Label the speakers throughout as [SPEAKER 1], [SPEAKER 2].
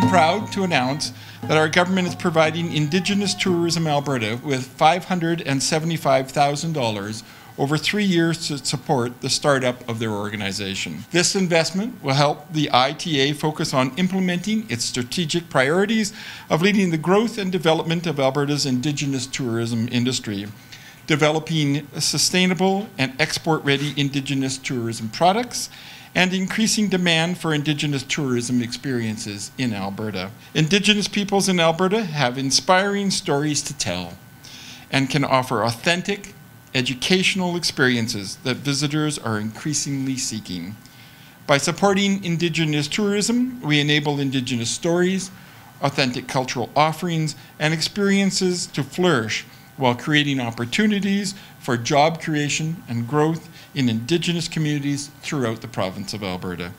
[SPEAKER 1] I'm proud to announce that our government is providing Indigenous Tourism Alberta with $575,000 over 3 years to support the startup of their organization. This investment will help the ITA focus on implementing its strategic priorities of leading the growth and development of Alberta's Indigenous tourism industry, developing sustainable and export-ready Indigenous tourism products, and increasing demand for Indigenous tourism experiences in Alberta. Indigenous peoples in Alberta have inspiring stories to tell and can offer authentic, educational experiences that visitors are increasingly seeking. By supporting Indigenous tourism, we enable Indigenous stories, authentic cultural offerings, and experiences to flourish while creating opportunities for job creation and growth in Indigenous communities throughout the province of Alberta.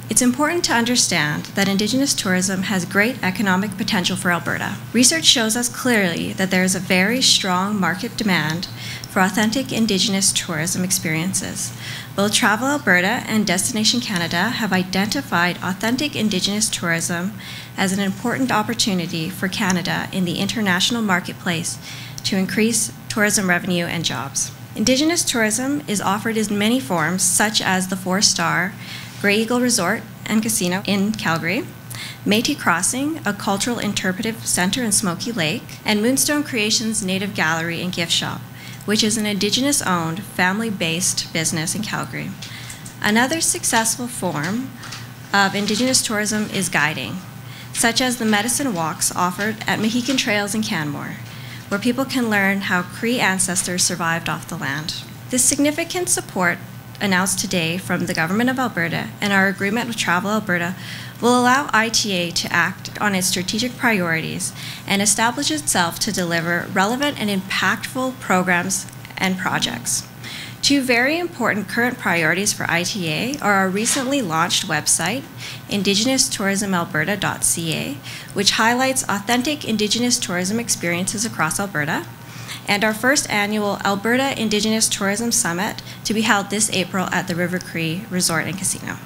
[SPEAKER 2] It's important to understand that Indigenous tourism has great economic potential for Alberta. Research shows us clearly that there is a very strong market demand for authentic Indigenous tourism experiences. Both Travel Alberta and Destination Canada have identified authentic Indigenous tourism as an important opportunity for Canada in the international marketplace to increase tourism revenue and jobs. Indigenous tourism is offered in many forms, such as the 4-star Grey Eagle Resort and Casino in Calgary, Métis Crossing, a cultural interpretive center in Smoky Lake, and Moonstone Creations Native Gallery and Gift Shop, which is an Indigenous-owned, family-based business in Calgary. Another successful form of Indigenous tourism is guiding, such as the medicine walks offered at Mohican Trails in Canmore, where people can learn how Cree ancestors survived off the land. This significant support announced today from the Government of Alberta and our agreement with Travel Alberta will allow ITA to act on its strategic priorities and establish itself to deliver relevant and impactful programs and projects. Two very important current priorities for ITA are our recently launched website, INDIGENOUSTOURISMALBERTA.CA, which highlights authentic Indigenous tourism experiences across Alberta, and our first annual Alberta Indigenous Tourism Summit to be held this April at the River Cree Resort and Casino.